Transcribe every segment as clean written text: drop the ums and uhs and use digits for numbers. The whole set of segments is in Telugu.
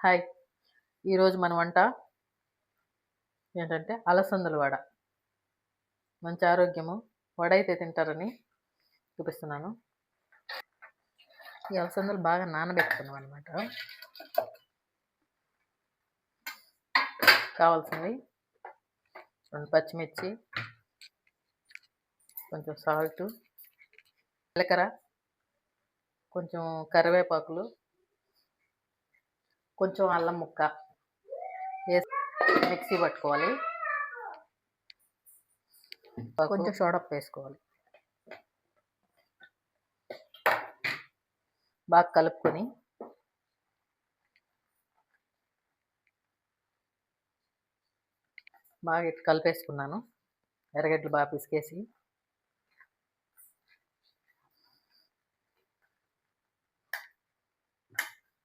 హాయ్! ఈరోజు మన వంట ఏంటంటే అలసందల వడ. మంచి ఆరోగ్యము. వడ అయితే తింటారని చూపిస్తున్నాను. ఈ అలసందలు బాగా నానబెట్టుకున్నాం అనమాట. కావాల్సింది 2 పచ్చిమిర్చి, కొంచెం సాల్టు, జీలకర్ర, కొంచెం కరివేపాకులు, కొంచెం అల్లం ముక్క వేసి మిక్సీ పట్టుకోవాలి. కొంచెం సోడప్పు వేసుకోవాలి. బాగా కలుపుకొని బాగా కలిపేసుకున్నాను. ఎర్రగడ్డలు బాగా పిసికేసి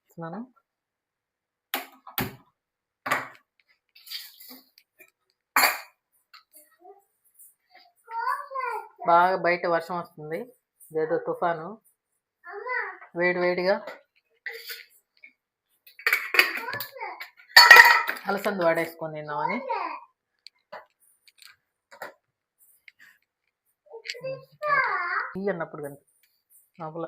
ఇస్తున్నాను. బాగా బయట వర్షం వస్తుంది, ఏదో తుఫాను. వేడివేడిగా అలసంద వాడేసుకొని తిన్నామని అన్నప్పుడు కానీ లోపల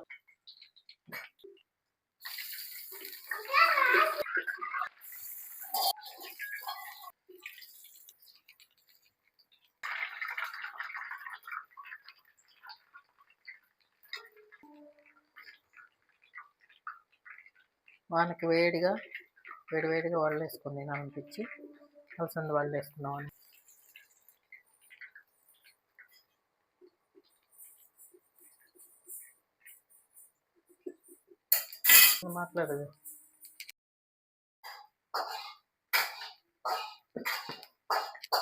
వానకి వేడివేడిగా వాళ్ళు వేసుకొని తినాలనిపించి అలసంద వాళ్ళు వేసుకున్నామని మాట్లాడదు.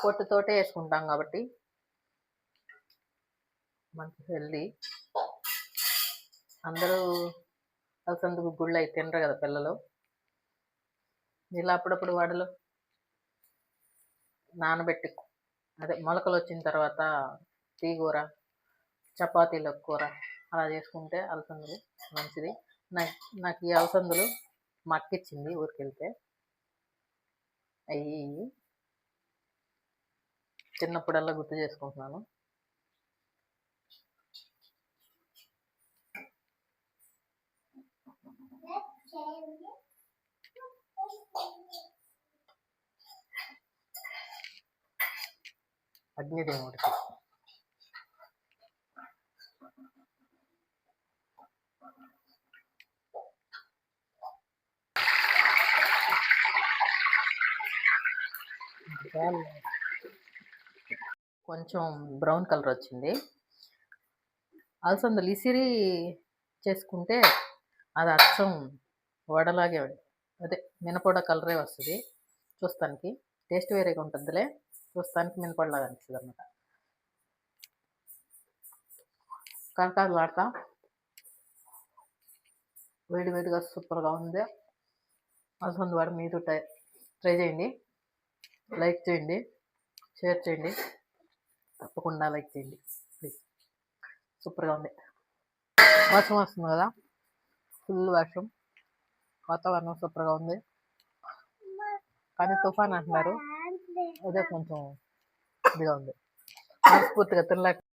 పొట్టుతోటే వేసుకుంటాం కాబట్టి మంచి హెల్దీ. అందరూ అలసంద గుళ్ళు అయితే తినరు కదా పిల్లలు. ఇలా అప్పుడప్పుడు వడలు నానబెట్టి అదే మొలకలు వచ్చిన తర్వాత తీగూర, చపాతీలో కూర అలా చేసుకుంటే అలసందలు మంచిది. నాకు ఈ అలసందలు మా అక్క ఇచ్చింది ఊరికి వెళ్తే. అవి చిన్నప్పుడల్లా గుర్తు చేసుకుంటున్నాను. అగ్నిదేవుడికి కొంచెం బ్రౌన్ కలర్ వచ్చింది. అలసందలు ఇసిరి చేసుకుంటే అది అచ్చం వడలాగే అదే మినపొడ కలరే వస్తుంది. చూస్తానికి టేస్ట్ వేరేగా ఉంటుందిలే, చూస్తానికి మినపొడలాగా అనిపిస్తుంది అన్నమాట. కరకారలాడతా వేడివేడిగా సూపర్గా ఉంది. అలసంద వడ మీరు ట్రై చేయండి. లైక్ చేయండి, షేర్ చేయండి, తప్పకుండా లైక్ చేయండి ప్లీజ్. సూపర్గా ఉంది. వర్షం వస్తుంది కదా, ఫుల్ వర్షం, వాతావరణం సూపర్గా ఉంది. కానీ తుఫాన్ అంటున్నారు, అదే కొంచెం ఇదిగా ఉంది. మనస్ఫూర్తిగా తినలేక